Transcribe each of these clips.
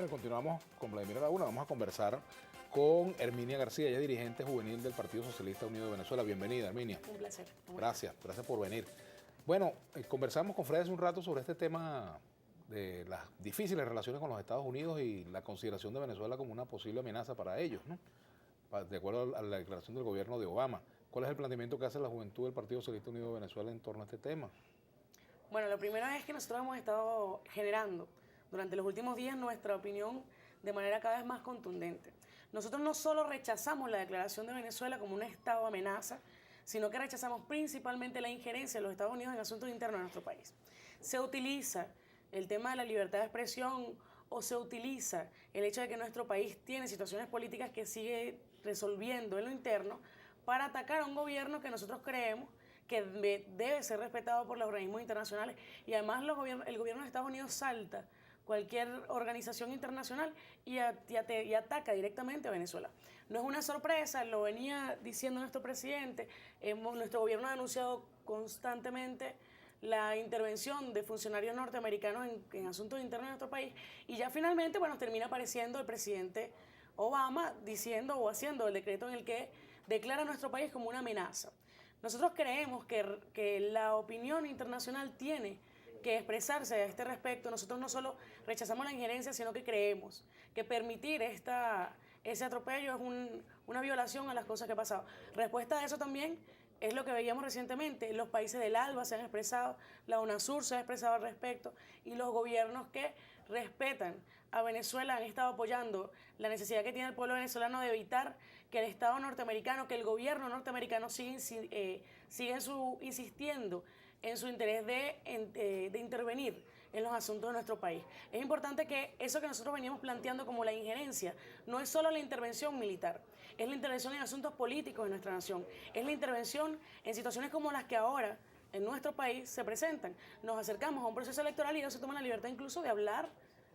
Bueno, continuamos con Vladimir Laguna. Vamos a conversar con Herminia García, ella es dirigente juvenil del Partido Socialista Unido de Venezuela. Bienvenida, Herminia. Un placer. Gracias por venir. Bueno, conversamos con Fred hace un rato sobre este tema de las difíciles relaciones con los Estados Unidos y la consideración de Venezuela como una posible amenaza para ellos, ¿no? De acuerdo a la declaración del gobierno de Obama. ¿Cuál es el planteamiento que hace la juventud del Partido Socialista Unido de Venezuela en torno a este tema? Bueno, lo primero es que nosotros hemos estado generando durante los últimos días nuestra opinión de manera cada vez más contundente. Nosotros no solo rechazamos la declaración de Venezuela como un estado amenaza, sino que rechazamos principalmente la injerencia de los Estados Unidos en asuntos internos de nuestro país. Se utiliza el tema de la libertad de expresión o se utiliza el hecho de que nuestro país tiene situaciones políticas que sigue resolviendo en lo interno para atacar a un gobierno que nosotros creemos que debe ser respetado por los organismos internacionales, y además el gobierno de Estados Unidos salta cualquier organización internacional y ataca directamente a Venezuela. No es una sorpresa, lo venía diciendo nuestro presidente, nuestro gobierno ha denunciado constantemente la intervención de funcionarios norteamericanos en asuntos internos de nuestro país, y ya finalmente, bueno, termina apareciendo el presidente Obama diciendo o haciendo el decreto en el que declara a nuestro país como una amenaza. Nosotros creemos que la opinión internacional tiene que expresarse a este respecto. Nosotros no solo rechazamos la injerencia, sino que creemos que permitir ese atropello es una violación a las cosas que han pasado. Respuesta a eso también es lo que veíamos recientemente. Los países del ALBA se han expresado, la UNASUR se ha expresado al respecto, y los gobiernos que respetan a Venezuela han estado apoyando la necesidad que tiene el pueblo venezolano de evitar que el Estado norteamericano, que el gobierno norteamericano siga insistiendo en su interés de intervenir en los asuntos de nuestro país. Es importante que eso que nosotros veníamos planteando como la injerencia no es solo la intervención militar, es la intervención en asuntos políticos de nuestra nación, es la intervención en situaciones como las que ahora en nuestro país se presentan. Nos acercamos a un proceso electoral y ellos se toman la libertad incluso de hablar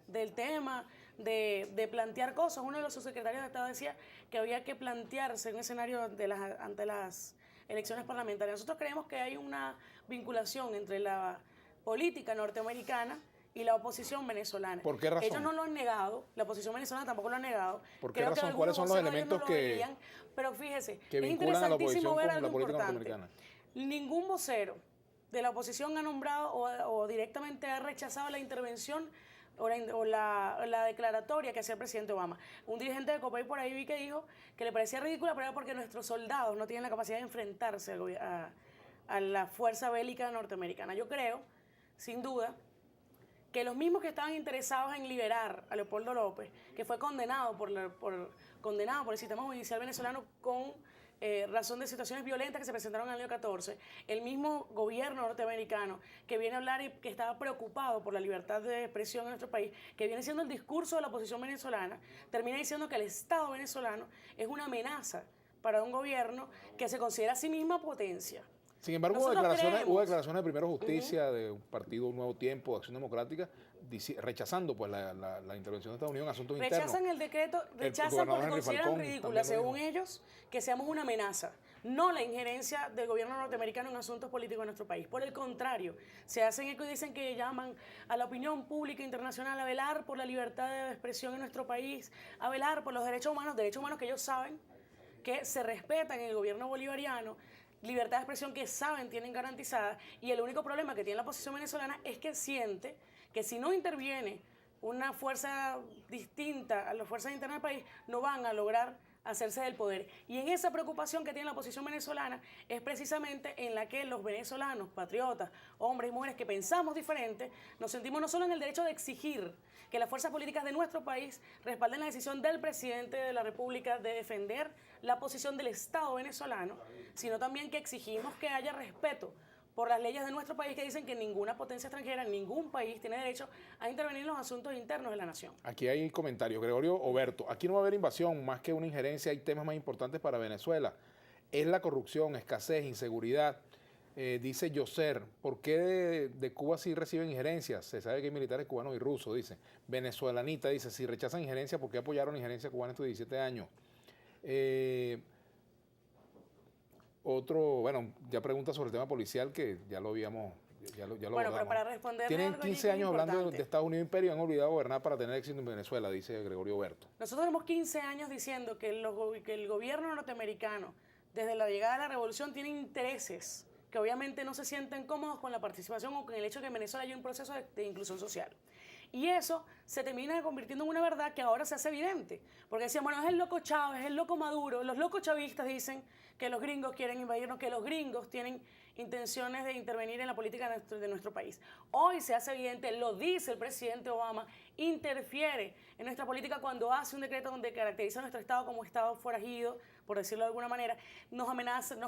del tema, de plantear cosas. Uno de los subsecretarios de Estado decía que había que plantearse un escenario ante las elecciones parlamentarias. Nosotros creemos que hay una vinculación entre la política norteamericana y la oposición venezolana. ¿Por qué razón? Ellos no lo han negado, la oposición venezolana tampoco lo ha negado. ¿Por qué razón? ¿Cuáles son los elementos pero fíjese, que es vinculan a la oposición ver con algo la política importante. norteamericana? Ningún vocero de la oposición ha nombrado o directamente ha rechazado la intervención o la declaratoria que hacía el presidente Obama. Un dirigente de COPEI por ahí vi que dijo que le parecía ridícula, pero era porque nuestros soldados no tienen la capacidad de enfrentarse a la fuerza bélica norteamericana. Yo creo, sin duda, que los mismos que estaban interesados en liberar a Leopoldo López, que fue condenado por el sistema judicial venezolano con razón de situaciones violentas que se presentaron en el año 14, el mismo gobierno norteamericano que viene a hablar y que estaba preocupado por la libertad de expresión en nuestro país, que viene siendo el discurso de la oposición venezolana, termina diciendo que el Estado venezolano es una amenaza para un gobierno que se considera a sí misma potencia. Sin embargo, hubo declaraciones de Primero Justicia, de un partido Nuevo Tiempo, de Acción Democrática, rechazando pues la intervención de Estados Unidos en asuntos internos. Rechazan el decreto, rechazan porque consideran ridícula, según ellos, que seamos una amenaza, no la injerencia del gobierno norteamericano en asuntos políticos de nuestro país. Por el contrario, se hacen eco y dicen que llaman a la opinión pública internacional a velar por la libertad de expresión en nuestro país, a velar por los derechos humanos que ellos saben que se respetan en el gobierno bolivariano, libertad de expresión que saben tienen garantizada, y el único problema que tiene la oposición venezolana es que siente que si no interviene una fuerza distinta a las fuerzas internas del país, no van a lograr hacerse del poder. Y en esa preocupación que tiene la oposición venezolana es precisamente en la que los venezolanos, patriotas, hombres y mujeres que pensamos diferente, nos sentimos no solo en el derecho de exigir que las fuerzas políticas de nuestro país respalden la decisión del presidente de la República de defender la posición del Estado venezolano, sino también que exigimos que haya respeto por las leyes de nuestro país que dicen que ninguna potencia extranjera, ningún país tiene derecho a intervenir en los asuntos internos de la nación. Aquí hay comentarios. Gregorio Oberto, aquí no va a haber invasión, más que una injerencia, hay temas más importantes para Venezuela. Es la corrupción, escasez, inseguridad. Dice Yoser, ¿por qué de Cuba sí reciben injerencias? Se sabe que hay militares cubanos y rusos, dice. Venezuelanita dice, si rechazan injerencia, ¿por qué apoyaron injerencia cubana estos 17 años? Otro, bueno, ya pregunta sobre el tema policial, que ya lo habíamos Ya lo Bueno, abordamos. pero para responder Tienen 15 años hablando de Estados Unidos imperio y han olvidado gobernar para tener éxito en Venezuela, dice Gregorio Berto. Nosotros tenemos 15 años diciendo que el gobierno norteamericano, desde la llegada de la revolución, tiene intereses que obviamente no se sienten cómodos con la participación o con el hecho de que en Venezuela hay un proceso de inclusión social. Y eso se termina convirtiendo en una verdad que ahora se hace evidente. Porque decían, bueno, es el loco Chávez, es el loco Maduro. Los locos chavistas dicen que los gringos quieren invadirnos, que los gringos tienen intenciones de intervenir en la política de nuestro país. Hoy se hace evidente, lo dice el presidente Obama, interfiere en nuestra política cuando hace un decreto donde caracteriza a nuestro Estado como Estado forajido, por decirlo de alguna manera, nos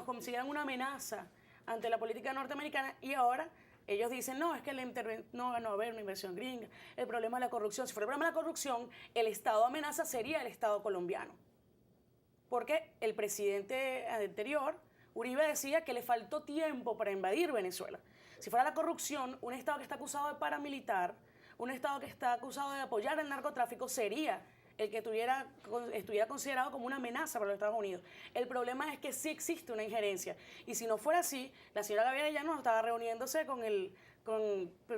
consideran una amenaza ante la política norteamericana y ahora ellos dicen, no, es que no va a haber una inversión gringa, el problema es la corrupción. Si fuera el problema de la corrupción, el Estado amenaza sería el Estado colombiano. Porque el presidente anterior, Uribe, decía que le faltó tiempo para invadir Venezuela. Si fuera la corrupción, un Estado que está acusado de paramilitar, un Estado que está acusado de apoyar el narcotráfico, sería el que estuviera considerado como una amenaza para los Estados Unidos. El problema es que sí existe una injerencia. Y si no fuera así, la señora Gabriela Llanos estaba reuniéndose con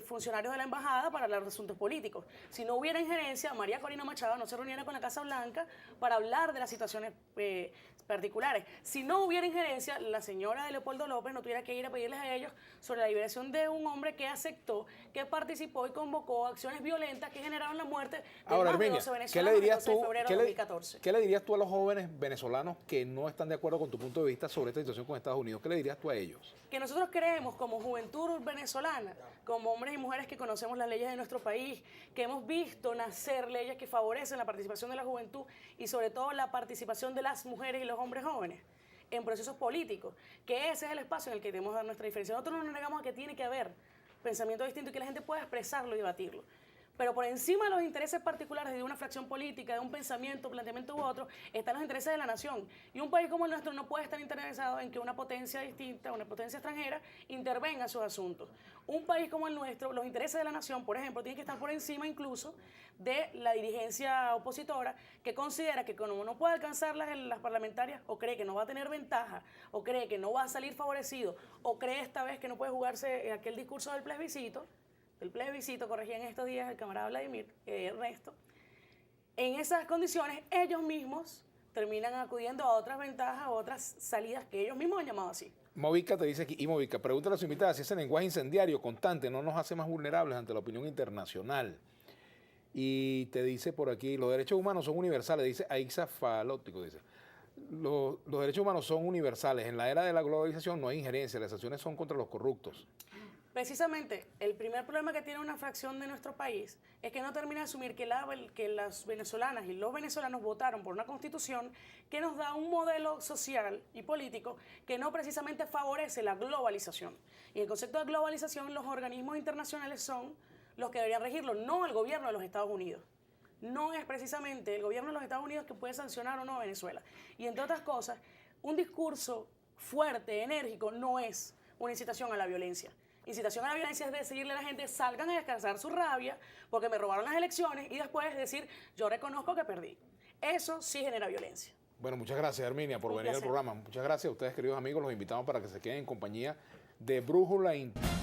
funcionarios de la embajada para hablar de asuntos políticos. Si no hubiera injerencia, María Corina Machado no se reuniera con la Casa Blanca para hablar de las situaciones particulares. Si no hubiera injerencia, la señora de Leopoldo López no tuviera que ir a pedirles a ellos sobre la liberación de un hombre que aceptó, que participó y convocó acciones violentas que generaron la muerte de Ahora, más de Herminia, 12 venezolanos el 12 de febrero de 2014. ¿Qué le dirías tú a los jóvenes venezolanos que no están de acuerdo con tu punto de vista sobre esta situación con Estados Unidos? ¿Qué le dirías tú a ellos? Que nosotros creemos como juventud venezolana, como hombres y mujeres que conocemos las leyes de nuestro país, que hemos visto nacer leyes que favorecen la participación de la juventud y sobre todo la participación de las mujeres y los hombres jóvenes en procesos políticos, que ese es el espacio en el que debemos dar nuestra diferencia. Nosotros no nos negamos a que tiene que haber pensamiento distinto y que la gente pueda expresarlo y debatirlo. Pero por encima de los intereses particulares de una fracción política, de un pensamiento, planteamiento u otro, están los intereses de la nación. Y un país como el nuestro no puede estar interesado en que una potencia distinta, una potencia extranjera, intervenga en sus asuntos. Un país como el nuestro, los intereses de la nación, por ejemplo, tienen que estar por encima incluso de la dirigencia opositora, que considera que como no puede alcanzar las parlamentarias, o cree que no va a tener ventaja, o cree que no va a salir favorecido, o cree esta vez que no puede jugarse aquel discurso del plebiscito, corregía en estos días el camarada Vladimir Ernesto, en esas condiciones ellos mismos terminan acudiendo a otras ventajas, a otras salidas que ellos mismos han llamado así. Movica te dice aquí, y Movica, pregúntale a su invitada si ese lenguaje incendiario constante no nos hace más vulnerables ante la opinión internacional. Y te dice por aquí, los derechos humanos son universales, dice Aixa Falótico, dice. Los derechos humanos son universales, en la era de la globalización no hay injerencia, las acciones son contra los corruptos. Precisamente, el primer problema que tiene una fracción de nuestro país es que no termina de asumir que las venezolanas y los venezolanos votaron por una constitución que nos da un modelo social y político que no precisamente favorece la globalización. Y el concepto de globalización, los organismos internacionales son los que deberían regirlo, no el gobierno de los Estados Unidos. No es precisamente el gobierno de los Estados Unidos que puede sancionar o no a Venezuela. Y entre otras cosas, un discurso fuerte, enérgico, no es una incitación a la violencia. Incitación a la violencia es decirle a la gente, salgan a descansar su rabia porque me robaron las elecciones y después decir, yo reconozco que perdí. Eso sí genera violencia. Bueno, muchas gracias, Herminia, por venir al programa. Muchas gracias a ustedes, queridos amigos. Los invitamos para que se queden en compañía de Brújula Internacional.